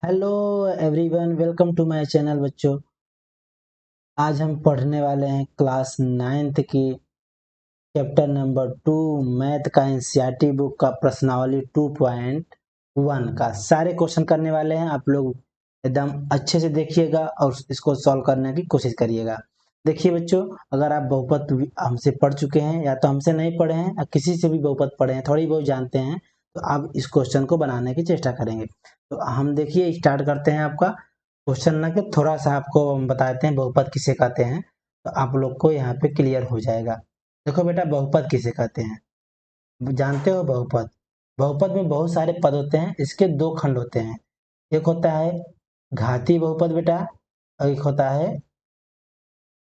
Hello everyone, welcome to my channel. बच्चों, आज हम पढ़ने वाले हैं क्लास 9th की चैप्टर नंबर 2 मैथ का एनसीईआरटी बुक का प्रश्नावली 2.1 का सारे क्वेश्चन करने वाले हैं। आप लोग एकदम अच्छे से देखिएगा और इसको सॉल्व करने की कोशिश करिएगा। देखिए बच्चों, अगर आप बहुपद हमसे पढ़ चुके हैं या तो हमसे नहीं पढ़े हैं या किसी से भी बहुपद पढ़े हैं, थोड़ी बहुत जानते हैं, तो आप इस क्वेश्चन को बनाने की चेष्टा करेंगे। तो हम देखिए स्टार्ट करते हैं आपका क्वेश्चन ना कि थोड़ा सा आपको हम बताते हैं बहुपद किसे कहते हैं, तो आप लोग को यहाँ पे क्लियर हो जाएगा। देखो बेटा, बहुपद किसे कहते हैं जानते हो? बहुपद बहुपद में बहुत सारे पद होते हैं। इसके दो खंड होते हैं, एक होता है घाती बहुपद बेटा, और एक होता है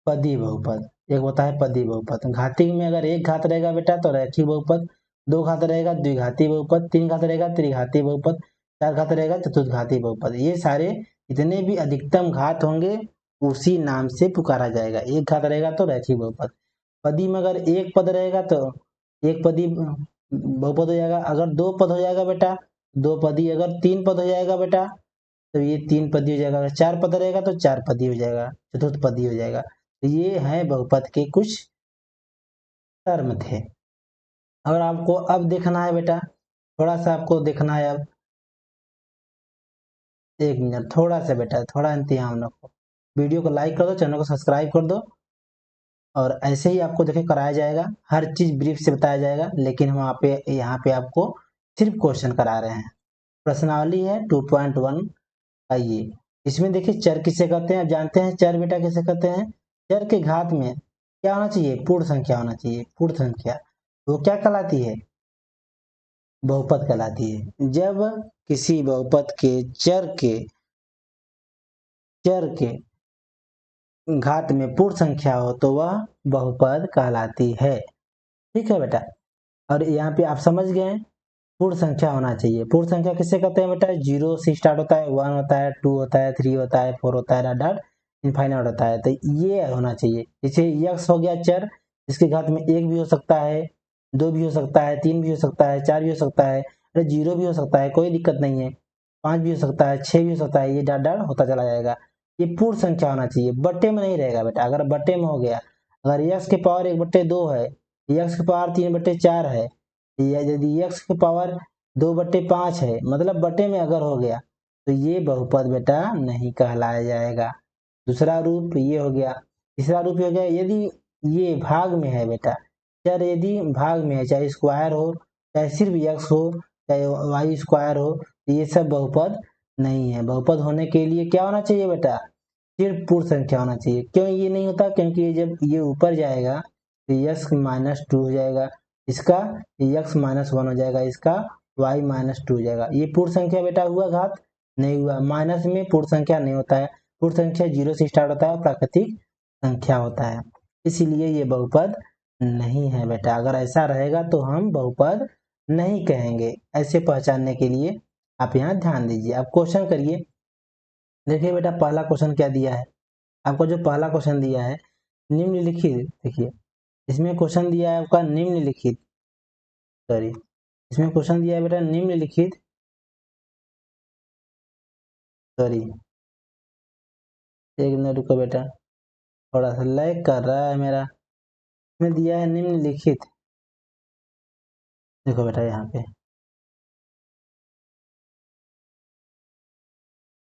पदी बहुपद। एक होता है पदी बहुपद। घाती में अगर एक घात रहेगा बेटा तो रैखिक बहुपद, दो घात रहेगा द्विघाती बहुपद, तीन घात रहेगा त्रिघाती बहुपद, चार घात रहेगा चतुर्घाती बहुपद। ये सारे जितने भी अधिकतम घात होंगे उसी नाम से पुकारा जाएगा। एक घात रहेगा तो रैखिक बहुपद। पदी में अगर एक पद रहेगा तो एक पदी बहुपद हो जाएगा। अगर दो पद हो जाएगा बेटा दो पदी, अगर तीन पद हो जाएगा बेटा तो ये तीन पदी हो जाएगा। अगर चार पद रहेगा तो चार पदी हो जाएगा, चतुर्थ पदी हो जाएगा। तो ये है बहुपद के कुछ टर्म थे। और आपको अब देखना है बेटा, थोड़ा सा आपको देखना है। अब एक मिनट, थोड़ा सा बेटा, थोड़ा इंतजाम रखो। वीडियो को लाइक कर दो, चैनल को सब्सक्राइब कर दो। और ऐसे ही आपको देखिए कराया जाएगा, हर चीज ब्रीफ से बताया जाएगा, लेकिन हम यहाँ पे आपको सिर्फ क्वेश्चन करा रहे हैं। प्रश्नावली है 2.1 का ये। इसमें देखिए चर किसे कहते हैं, आप जानते हैं चर बेटा किसे कहते हैं। चर के घात में क्या होना चाहिए? पूर्ण संख्या होना चाहिए। पूर्ण संख्या वो क्या कहलाती है? बहुपद कहलाती है। जब किसी बहुपद के चर के घात में पूर्ण संख्या हो तो वह बहुपद कहलाती है। ठीक है बेटा, और यहाँ पे आप समझ गए हैं, पूर्ण संख्या होना चाहिए। पूर्ण संख्या किसे कहते हैं बेटा? जीरो से स्टार्ट होता है, 1 होता है, 2 होता है, 3 होता है, 4 होता है, डॉट इनफाइनाइट होता है। तो ये होना चाहिए। जैसे यक्स हो गया चर, इसके घात में एक भी हो सकता है, दो भी हो सकता है, तीन भी हो सकता है, चार भी हो सकता है, अरे जीरो भी हो सकता है, कोई दिक्कत नहीं है। पांच भी हो सकता है, छह भी हो सकता है, ये डॉट डॉट होता चला जाएगा। ये पूर्ण संख्या होना चाहिए, बट्टे में नहीं रहेगा बेटा। अगर बट्टे में हो गया, अगर यक्स के पावर 1/2 है, यक्स के पावर 3/4 है, यदि यक्स की पावर 2/5 है, मतलब बटे में अगर हो गया तो ये बहुपद बेटा नहीं कहलाया जाएगा। दूसरा रूप ये हो गया। तीसरा रूप ये हो गया, यदि ये भाग में है बेटा, चर यदि भाग में है, चाहे स्क्वायर हो, चाहे सिर्फ यक्स हो, चाहे वाई स्क्वायर हो, तो ये सब बहुपद नहीं है। बहुपद होने के लिए क्या होना चाहिए बेटा? सिर्फ पूर्ण संख्या होना चाहिए। क्यों ये नहीं होता? क्योंकि ये जब ये ऊपर जाएगा तो x-2 हो जाएगा, इसका x-1 हो जाएगा, इसका y-2 हो जाएगा। ये पूर्ण संख्या बेटा हुआ घात? नहीं हुआ। माइनस में पूर्ण संख्या नहीं होता है। पूर्ण संख्या जीरो से स्टार्ट होता है, प्राकृतिक संख्या होता है, इसीलिए ये बहुपद नहीं है बेटा। अगर ऐसा रहेगा तो हम बहुपद नहीं कहेंगे। ऐसे पहचानने के लिए आप यहाँ ध्यान दीजिए। आप क्वेश्चन करिए। देखिए बेटा, पहला क्वेश्चन क्या दिया है आपको? जो पहला क्वेश्चन दिया है निम्नलिखित, देखिए इसमें क्वेश्चन दिया है आपका निम्नलिखित, सॉरी, इसमें क्वेश्चन दिया है बेटा निम्नलिखित, सॉरी एक मिनट रुको बेटा, थोड़ा सा लैग कर रहा है मेरा। इसमें दिया है निम्नलिखित, देखो बेटा यहाँ पे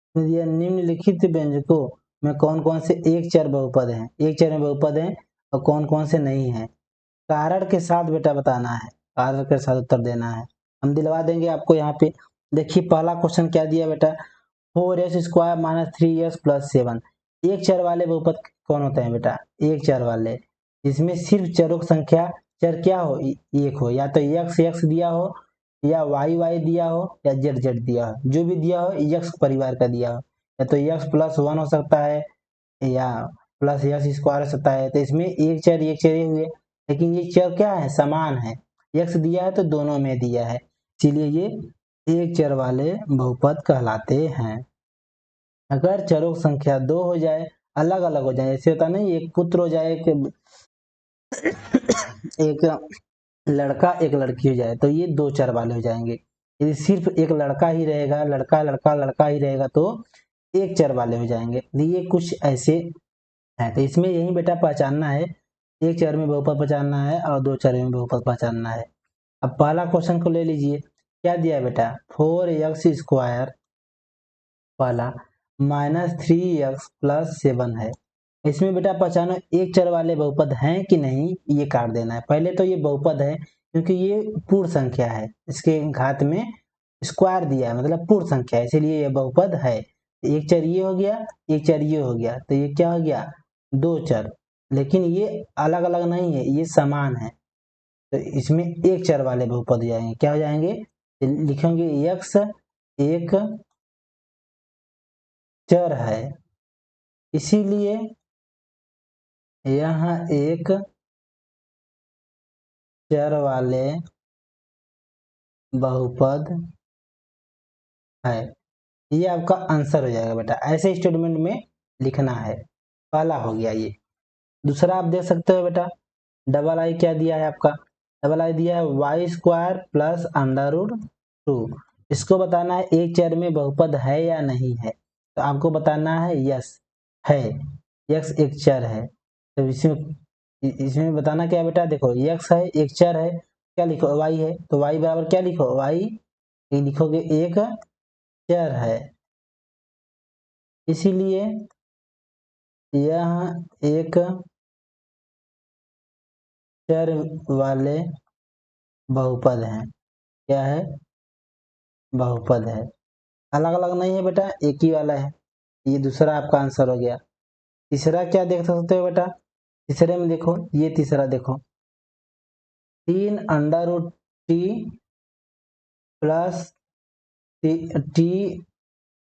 इसमें दिया निम्नलिखित व्यंजकों में कौन कौन से एक चर बहुपद हैं, एक चर में बहुपद हैं, और कौन कौन से नहीं है। कारण के साथ बेटा बताना है, कारण के साथ उत्तर देना है। हम दिलवा देंगे आपको यहाँ पे। देखिए पहला क्वेश्चन क्या दिया बेटा, 4x² - 3x + 7। एक चर वाले बहुपद कौन होते हैं बेटा? एक चर वाले, जिसमें सिर्फ चरों की संख्या, चर क्या हो? एक हो, या तो x x दिया हो, या y y दिया हो, या z z दिया हो। जो भी दिया हो x परिवार का दिया हो, या तो x+1 हो सकता है, या +x² हो सकता है। तो इसमें एक चर ही हुए, लेकिन ये चर क्या है? समान है। x दिया है तो दोनों में दिया है, इसीलिए ये एक चर वाले बहुपद कहलाते हैं। अगर चरों की संख्या दो हो जाए, अलग अलग हो जाए, ऐसे होता नहीं, एक पुत्र हो जाए, एक लड़का एक लड़की हो जाए, तो ये दो चर वाले हो जाएंगे। यदि सिर्फ एक लड़का ही रहेगा, लड़का लड़का लड़का ही रहेगा तो एक चर वाले हो जाएंगे। ये कुछ ऐसे है, तो इसमें यही बेटा पहचानना है, एक चर में बहुपद पहचानना है और दो चर में बहुपद पहचानना है। अब पहला क्वेश्चन को ले लीजिए, क्या दिया है बेटा, 4x² वाला -3x+7 है। इसमें बेटा पहचानो एक चर वाले बहुपद हैं कि नहीं, ये काट देना है। पहले तो ये बहुपद है क्योंकि ये पूर्ण संख्या है, इसके घात में स्क्वायर दिया है मतलब पूर्ण संख्या है, इसीलिए ये बहुपद है। एक चर ये हो गया, एक चर ये हो गया, तो ये क्या हो गया, दो चर। लेकिन ये अलग अलग नहीं है, ये समान है, तो इसमें एक चर वाले बहुपद हो जाएंगे। क्या हो जाएंगे, लिखेंगे x एक चर है, इसीलिए यहाँ एक चर वाले बहुपद है। ये आपका आंसर हो जाएगा बेटा, ऐसे स्टेटमेंट में लिखना है। पहला हो गया ये। दूसरा आप देख सकते हो बेटा, डबल आई क्या दिया है आपका, डबल आई दिया है y² + √2। इसको बताना है एक चर में बहुपद है या नहीं है, तो आपको बताना है यस है, x एक चर है। तो इसमें बताना क्या है बेटा, देखो x है एक चर है, क्या लिखो y है, तो y बराबर क्या लिखो, y लिखोगे एक चर है, इसीलिए यह एक चर वाले बहुपद हैं। क्या है, बहुपद है, अलग अलग नहीं है बेटा, एक ही वाला है। ये दूसरा आपका आंसर हो गया। तीसरा क्या देख सकते हो बेटा, तीसरे में देखो, ये तीसरा देखो, 3√t प्लस t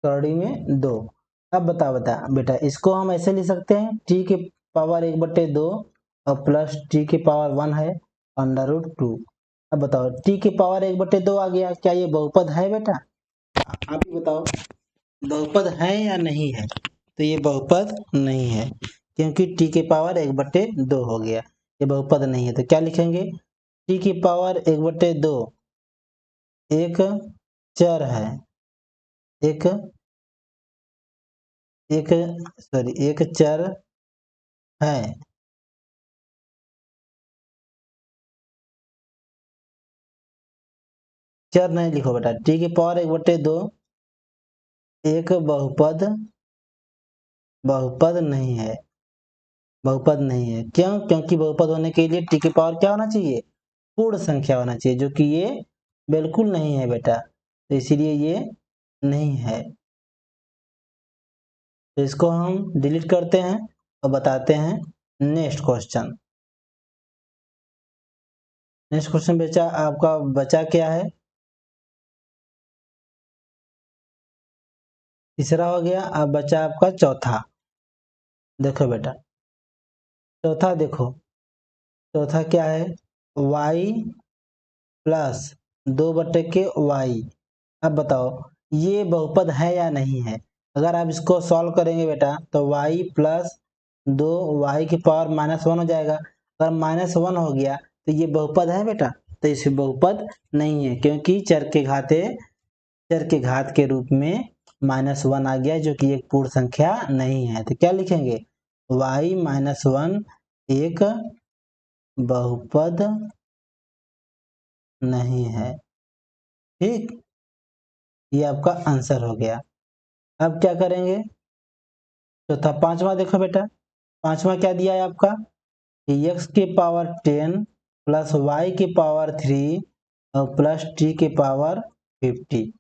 कड़ी में 2। अब बता बेटा, इसको हम ऐसे लिख सकते हैं, t के पावर 1/2 और प्लस t के पावर 1 है √2। अब बताओ, t के पावर 1/2 आ गया, क्या ये बहुपद है बेटा, आप ही बताओ, बहुपद है या नहीं है, तो ये बहुपद नहीं है क्योंकि t के पावर 1/2 हो गया, ये बहुपद नहीं है। तो क्या लिखेंगे, t की पावर 1/2 एक चर है, एक एक एक चर है। चर नहीं लिखो बेटा, t की पावर 1/2 एक बहुपद बहुपद नहीं है, बहुपद नहीं है। क्यों, क्योंकि बहुपद होने के लिए t की पावर क्या होना चाहिए, पूर्ण संख्या होना चाहिए, जो कि ये बिल्कुल नहीं है बेटा, तो इसीलिए ये नहीं है। तो इसको हम डिलीट करते हैं और बताते हैं नेक्स्ट क्वेश्चन। नेक्स्ट क्वेश्चन बचा आपका, बचा क्या है, तीसरा हो गया, अब बचा आपका चौथा। देखो बेटा, चौथा देखो, चौथा क्या है, y प्लस 2/y। अब बताओ ये बहुपद है या नहीं है। अगर आप इसको सॉल्व करेंगे बेटा तो y प्लस 2y की पावर -1 हो जाएगा। अगर -1 हो गया तो ये बहुपद है बेटा, तो इसे बहुपद नहीं है क्योंकि चर के घात के रूप में -1 आ गया, जो कि एक पूर्ण संख्या नहीं है। तो क्या लिखेंगे, y -1 एक बहुपद नहीं है। ठीक, ये आपका आंसर हो गया। अब क्या करेंगे, चौथा पांचवा देखो बेटा, पांचवा क्या दिया है आपका, x के पावर 10 प्लस y के पावर 3 और प्लस t के पावर 50।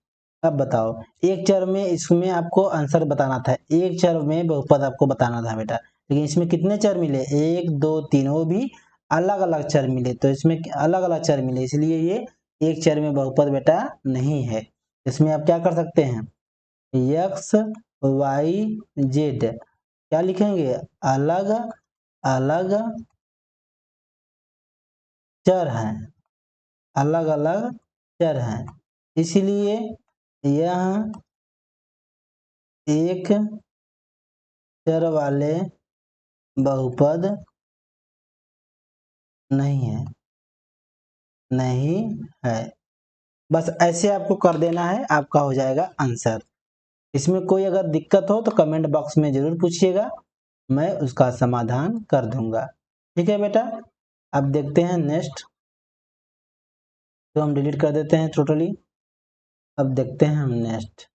अब बताओ, एक चर में इसमें आपको आंसर बताना था, एक चर में बहुपद आपको बताना था बेटा, लेकिन इसमें कितने चर मिले, 1 2 3, वो भी अलग अलग चर मिले, तो इसमें अलग अलग चर मिले, इसलिए ये एक चर में बहुपद बेटा नहीं है। इसमें आप क्या कर सकते हैं, x y z क्या लिखेंगे, अलग अलग चर हैं, अलग अलग चर हैं, इसलिए यह एक चर वाले बहुपद नहीं है, नहीं है। बस ऐसे आपको कर देना है, आपका हो जाएगा आंसर। इसमें कोई अगर दिक्कत हो तो कमेंट बॉक्स में जरूर पूछिएगा, मैं उसका समाधान कर दूंगा। ठीक है बेटा, अब देखते हैं नेक्स्ट। तो हम डिलीट कर देते हैं टोटली। अब देखते हैं हम नेक्स्ट।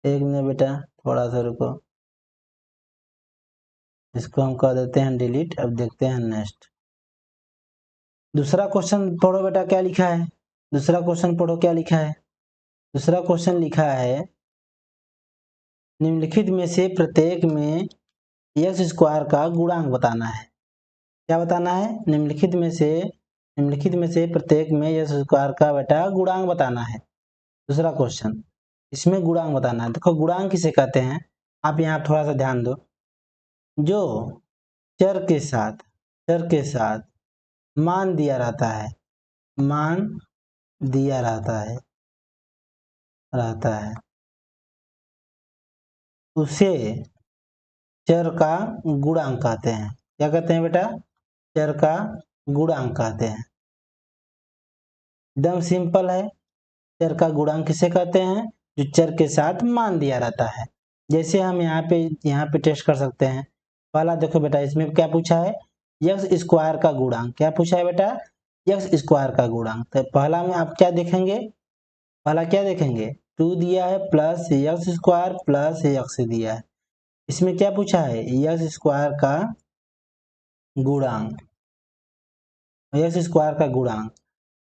एक मिनट बेटा, थोड़ा सा रुको, इसको हम कर देते हैं डिलीट। अब देखते हैं नेक्स्ट। दूसरा क्वेश्चन पढ़ो बेटा, क्या लिखा है। दूसरा क्वेश्चन पढ़ो, क्या लिखा है। दूसरा क्वेश्चन लिखा है, निम्नलिखित में से प्रत्येक में एक्स स्क्वायर का गुणांक बताना है। क्या बताना है, निम्नलिखित में से प्रत्येक में एक्स स्क्वायर का बेटा गुणांक बताना है। दूसरा क्वेश्चन, इसमें गुणांक बताना है। देखो गुणांक किसे कहते हैं, आप यहाँ थोड़ा सा ध्यान दो। जो चर के साथ मान दिया रहता है, मान दिया रहता है उसे चर का गुणांक कहते हैं। क्या कहते हैं बेटा, चर का गुणांक कहते हैं। एकदम सिंपल है। चर का गुणांक किसे कहते हैं, जो चर के साथ मान दिया रहता है। जैसे हम यहाँ पे टेस्ट कर सकते हैं। पहला देखो बेटा, इसमें क्या पूछा है, एक्स स्क्वायर का गुणांक। क्या पूछा है बेटा, एक्स स्क्वायर का गुणांक। तो पहला में आप क्या देखेंगे, पहला क्या देखेंगे, 2 दिया है plus x square plus x दिया है। इसमें क्या पूछा है, एक्स स्क्वायर का गुणांक, एक्स स्क्वायर का गुणांक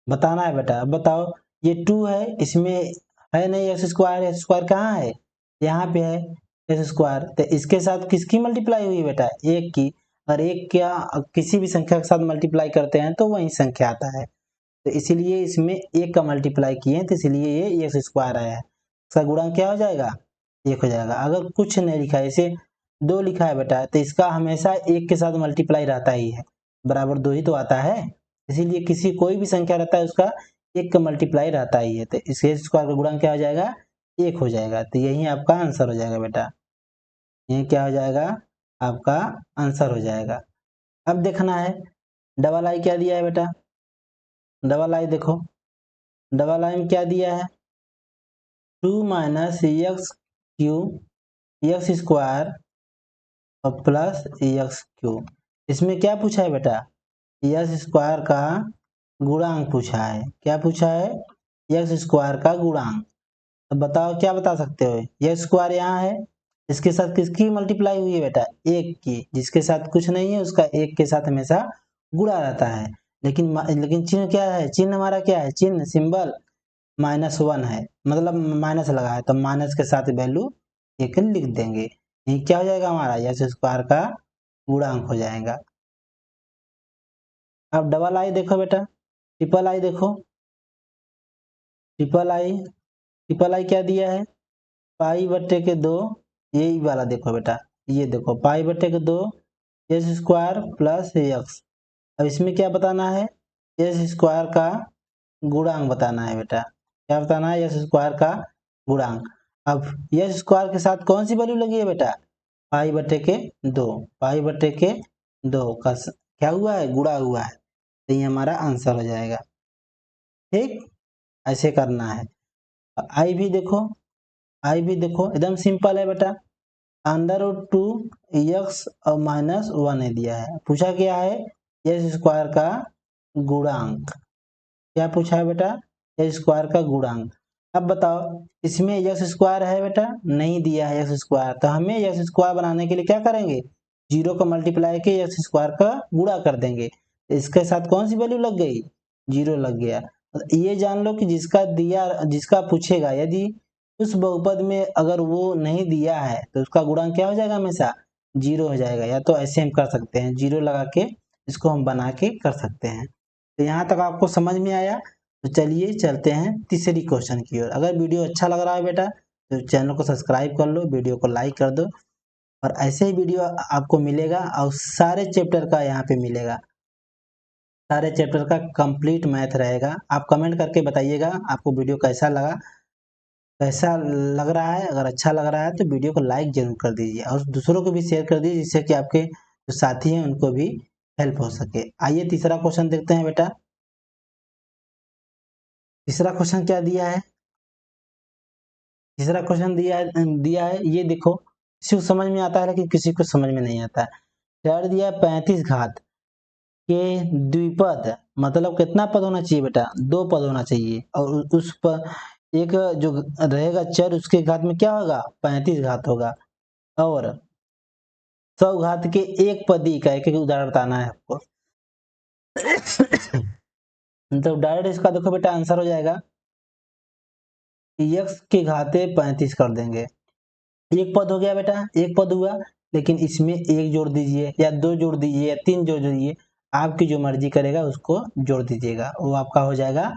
बताना है बेटा। अब बताओ, ये 2 है, इसमें है नहीं एक्स स्क्वायर, एक्स स्क्वायर कहाँ है, यहाँ पे है एक्स स्क्वायर। तो इसके साथ किसकी मल्टीप्लाई हुई बेटा, एक की। और एक क्या किसी भी संख्या के साथ मल्टीप्लाई करते हैं तो वही संख्या आता है। तो इसीलिए इसमें एक का मल्टीप्लाई किए, तो इसलिए ये एक्स स्क्वायर आया है। इसका गुणांक क्या हो जाएगा, एक हो जाएगा। अगर कुछ नहीं लिखा है, इसे 2 लिखा है बेटा, तो इसका हमेशा एक के साथ मल्टीप्लाई रहता ही है, बराबर 2 ही तो आता है। इसीलिए किसी कोई भी संख्या रहता है उसका एक का मल्टीप्लाई रहता ही है। तो इसके स्क्वायर का गुणांक क्या हो जाएगा, एक हो जाएगा। तो यही आपका आंसर हो जाएगा बेटा, यही क्या हो जाएगा, आपका आंसर हो जाएगा। अब देखना है डबल आई क्या दिया है बेटा। डबल आई देखो, डबल आई में क्या दिया है, 2 minus x Q x square और प्लस एक्स क्यू। इसमें क्या पूछा है बेटा, एक्स स्क्वायर का गुणांक पूछा है। क्या पूछा है, एक्स स्क्वायर का गुणांक। तो बताओ क्या बता सकते हो, एक्स स्क्वायर यहाँ है, इसके साथ किसकी मल्टीप्लाई हुई है बेटा, एक की। जिसके साथ कुछ नहीं है उसका एक के साथ हमेशा गुणा रहता है। लेकिन चिन्ह क्या है, चिन्ह हमारा क्या है, चिन्ह सिंबल -1 है, मतलब माइनस लगा है, तो माइनस के साथ वैल्यू एक लिख देंगे। ये क्या हो जाएगा हमारा, एक्स स्क्वायर का गुणांक हो जाएगा। अब डबल आई देखो बेटा, ट्रिपल आई देखो, ट्रिपल आई क्या दिया है, पाई बट्टे के 2, यही वाला देखो बेटा, ये देखो पाई बट्टे के 2 एक्स स्क्वायर प्लस एक्स। अब इसमें क्या बताना है, एक्स स्क्वायर का गुणांक बताना है बेटा। क्या बताना है, एक्स स्क्वायर का गुणांक। अब एक्स स्क्वायर के साथ कौन सी वैल्यू लगी है बेटा, पाई बट्टे के 2, पाई बट्टे के 2 का क्या हुआ है, गुणा हुआ है। तो ये हमारा आंसर हो जाएगा। ठीक, ऐसे करना है। आई भी देखो, आई भी देखो एकदम सिंपल है बेटा, √2 एक्स और -1 ने दिया है। पूछा क्या है, एक्स स्क्वायर का गुणांक। क्या पूछा है बेटा, एक्स स्क्वायर का गुणांक। अब बताओ, इसमें एक्स स्क्वायर है बेटा, नहीं दिया है एक्स स्क्वायर, तो हमें एक्स स्क्वायर बनाने के लिए क्या करेंगे, 0 का मल्टीप्लाई के एक्स स्क्वायर का गुणा कर देंगे। इसके साथ कौन सी वैल्यू लग गई, 0 लग गया। ये जान लो कि जिसका पूछेगा, यदि उस बहुपद में अगर वो नहीं दिया है तो उसका गुणांक क्या हो जाएगा, हमेशा 0 हो जाएगा। या तो ऐसे हम कर सकते हैं, 0 लगा के इसको हम बना के कर सकते हैं। तो यहाँ तक आपको समझ में आया। तो चलिए चलते हैं तीसरी क्वेश्चन की ओर। अगर वीडियो अच्छा लग रहा है बेटा तो चैनल को सब्सक्राइब कर लो, वीडियो को लाइक कर दो, और ऐसे ही वीडियो आपको मिलेगा और सारे चैप्टर का यहाँ पे मिलेगा, सारे चैप्टर का कंप्लीट मैथ रहेगा। आप कमेंट करके बताइएगा आपको वीडियो कैसा लगा, कैसा लग रहा है। अगर अच्छा लग रहा है तो वीडियो को लाइक जरूर कर दीजिए और दूसरों को भी शेयर कर दीजिए, जिससे कि आपके जो साथी हैं उनको भी हेल्प हो सके। आइए तीसरा क्वेश्चन देखते हैं बेटा। तीसरा क्वेश्चन क्या दिया है, तीसरा क्वेश्चन दिया है ये देखो, किसी को समझ में आता है लेकिन किसी को समझ में नहीं आता है। चार दिया 35 घात के द्विपद, मतलब कितना पद होना चाहिए बेटा, 2 पद होना चाहिए, और उस पर एक जो रहेगा चर उसके घात में क्या होगा, 35 घात होगा। और 100 घात के एक पदी का एक एक उदाहरण बताना है आपको। तो डायरेक्ट इसका देखो बेटा आंसर हो जाएगा, x के घाते 35 कर देंगे। एक पद हो गया बेटा, एक पद हुआ, लेकिन इसमें एक जोड़ दीजिए या 2 जोड़ दीजिए या 3 जोड़ दीजिए, आपकी जो मर्जी करेगा उसको जोड़ दीजिएगा, वो आपका हो जाएगा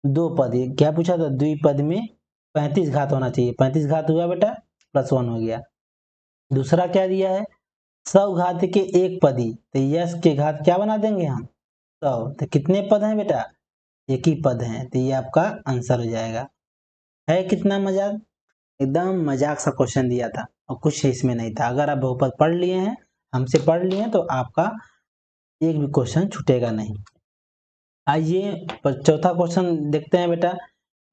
2 पद। क्या पूछा था, द्विपद में 35 घात होना चाहिए, 35 घात हुआ बेटा, +1 हो गया। दूसरा क्या दिया है, 100 घात के एक पदी, तो यश के घात क्या बना देंगे हम, 100। तो कितने पद हैं बेटा, एक ही पद है, तो ये आपका आंसर हो जाएगा। है कितना मजाक, एकदम मजाक सा क्वेश्चन दिया था और कुछ इसमें नहीं था। अगर आप बहुपद पढ़ लिए हैं, हमसे पढ़ लिए हैं, तो आपका एक भी क्वेश्चन छूटेगा नहीं। आइए चौथा क्वेश्चन देखते हैं बेटा,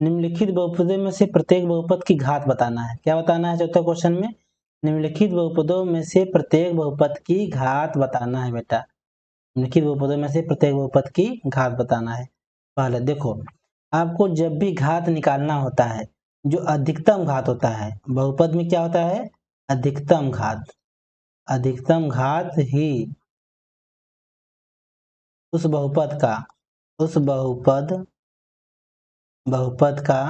निम्नलिखित बहुपदों में से प्रत्येक बहुपद की घात बताना है। क्या बताना है चौथे क्वेश्चन में, निम्नलिखित बहुपदों में से प्रत्येक बहुपद की घात बताना है बेटा। निम्नलिखित बहुपदों में से प्रत्येक बहुपद की घात बताना है। पहले देखो, आपको जब भी घात निकालना होता है, जो अधिकतम घात होता है बहुपद में, क्या होता है, अधिकतम घात। अधिकतम घात ही उस बहुपद का, उस बहुपद का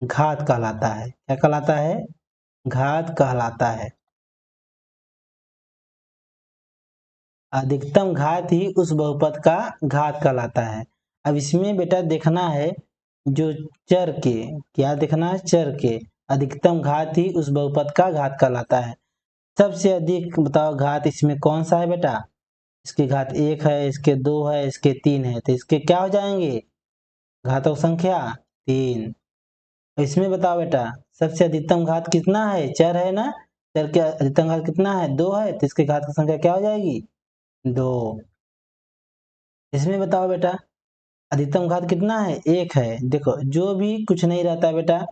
घात कहलाता है। क्या कहलाता है, घात कहलाता है। अधिकतम घात ही उस बहुपद का घात कहलाता है। अब इसमें बेटा देखना है जो चर के, क्या देखना है, चर के अधिकतम घात ही उस बहुपद का घात कहलाता है। सबसे अधिक बताओ घात इसमें कौन सा है बेटा, इसकी घात 1 है, इसके 2 है, इसके 3 है, तो इसके क्या हो जाएंगे, घातों संख्या 3। इसमें बताओ बेटा सबसे अधिकतम घात कितना है, चर है ना, चर के अधिकतम घात कितना है, 2 है, तो इसके घात की संख्या क्या हो जाएगी, 2। इसमें बताओ बेटा अधिकतम घात कितना है, 1 है। देखो जो भी कुछ नहीं रहता बेटा,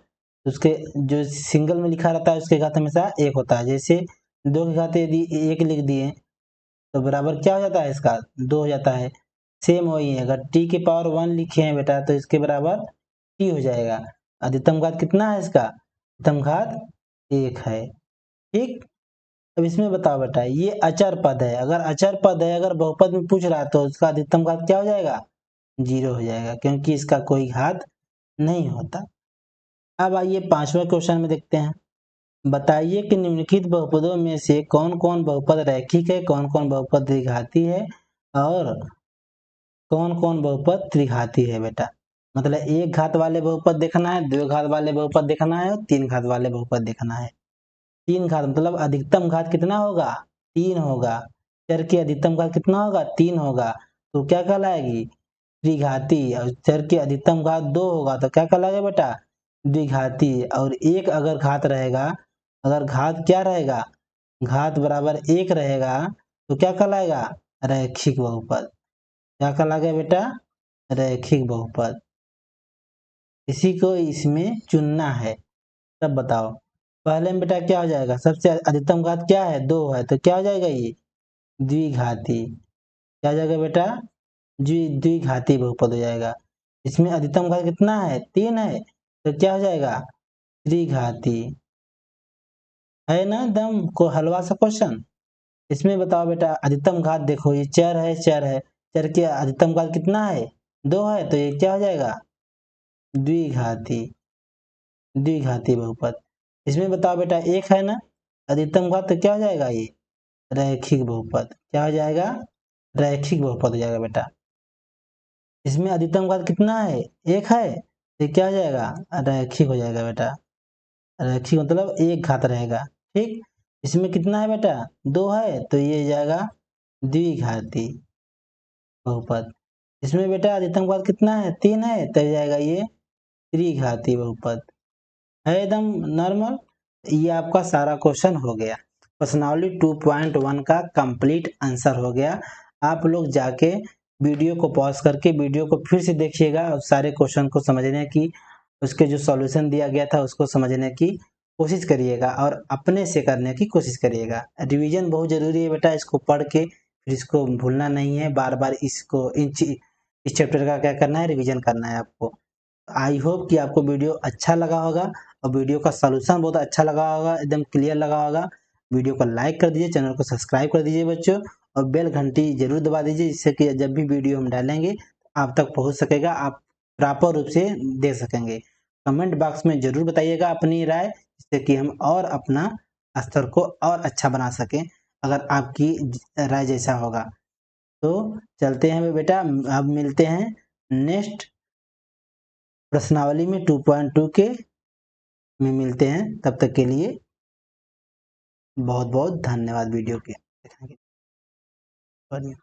उसके जो सिंगल में लिखा रहता है उसके घात हमेशा 1 होता है। जैसे 2 के घात यदि 1 लिख दिए तो बराबर क्या हो जाता है, इसका 2 हो जाता है। सेम वही है, अगर t के पावर 1 लिखे हैं बेटा तो इसके बराबर t हो जाएगा। अधिकतम घात कितना है इसका, अधिकतम घात 1 है। ठीक, अब इसमें बताओ बेटा ये अचर पद है, अगर अचर पद है, अगर बहुपद में पूछ रहा है तो उसका अधिकतम घात क्या हो जाएगा, 0 हो जाएगा, क्योंकि इसका कोई घात नहीं होता। अब आइए पांचवा क्वेश्चन में देखते हैं। बताइए कि निम्नलिखित बहुपदों में से कौन कौन बहुपद रैखिक है, कौन कौन बहुपद द्विघाती है, और कौन कौन बहुपद त्रिघाती है बेटा। मतलब एक घात वाले बहुपद देखना है, 2 घात वाले बहुपद देखना है, और 3 घात वाले बहुपद देखना है। 3 घात मतलब अधिकतम घात कितना होगा, 3 होगा। चर की अधिकतम घात कितना होगा, 3 होगा, तो क्या कहलाएगी, त्रिघाती। और चर की अधिकतम घात 2 होगा तो क्या कहलाएगा बेटा, द्विघाती। और एक अगर घात रहेगा, अगर घात क्या रहेगा, घात बराबर 1 रहेगा, तो क्या कहलाएगा, रैखिक बहुपद। क्या कहलाएगा बेटा, रैखिक बहुपद। इसी को इसमें चुनना है। तब बताओ, पहले में बेटा क्या हो जाएगा, सबसे अधिकतम घात क्या है, 2 है, तो क्या हो जाएगा ये, द्विघाती। क्या हो जाएगा बेटा, द्विघाती बहुपद हो जाएगा। इसमें अधिकतम घात कितना है, 3 है, तो क्या हो जाएगा, त्रिघाती। है ना एकदम को हलवा सा क्वेश्चन। इसमें बताओ बेटा अधिकतम घात, देखो ये चर है, चर है, चर के अधिकतम घात कितना है, 2 है, तो ये क्या हो जाएगा, द्विघाती। द्विघाती बहुपद। इसमें बताओ बेटा 1 है ना, अधिकतम घात, तो क्या हो जाएगा ये, रैखिक बहुपद। क्या हो जाएगा, रैखिक बहुपद हो जाएगा बेटा। इसमें अधिकतम घात कितना है, 1 है, तो क्या हो जाएगा, रैखिक हो जाएगा बेटा। रैखिक मतलब एक घात रहेगा। ठीक, इसमें कितना है बेटा, 2 है, तो ये जाएगा द्विघाती बहुपद। इसमें बेटा अधिकतम घात कितना है, 3 है, तो जाएगा ये त्रिघाती बहुपद। है एकदम नॉर्मल। ये आपका सारा क्वेश्चन हो गया, प्रश्नावली 2.1 का कंप्लीट आंसर हो गया। आप लोग जाके वीडियो को पॉज करके वीडियो को फिर से देखिएगा और सारे क्वेश्चन को समझने की, उसके जो सॉल्यूशन दिया गया था उसको समझने की कोशिश करिएगा और अपने से करने की कोशिश करिएगा। रिवीजन बहुत ज़रूरी है बेटा, इसको पढ़ के फिर इसको भूलना नहीं है, बार बार इसको इस चैप्टर का क्या करना है, रिवीजन करना है आपको। आई होप कि आपको वीडियो अच्छा लगा होगा और वीडियो का सॉल्यूशन बहुत अच्छा लगा होगा, एकदम क्लियर लगा होगा। वीडियो को लाइक कर दीजिए, चैनल को सब्सक्राइब कर दीजिए बच्चों, और बेल घंटी जरूर दबा दीजिए, जिससे कि जब भी वीडियो हम डालेंगे आप तक पहुंच सकेगा, आप प्रॉपर रूप से देख सकेंगे। कमेंट बॉक्स में जरूर बताइएगा अपनी राय, जिससे कि हम और अपना स्तर को और अच्छा बना सकें, अगर आपकी राय जैसा होगा। तो चलते हैं बेटा, अब मिलते हैं नेक्स्ट प्रश्नावली में 2.2 के में मिलते हैं। तब तक के लिए बहुत बहुत धन्यवाद वीडियो के देखने के लिए।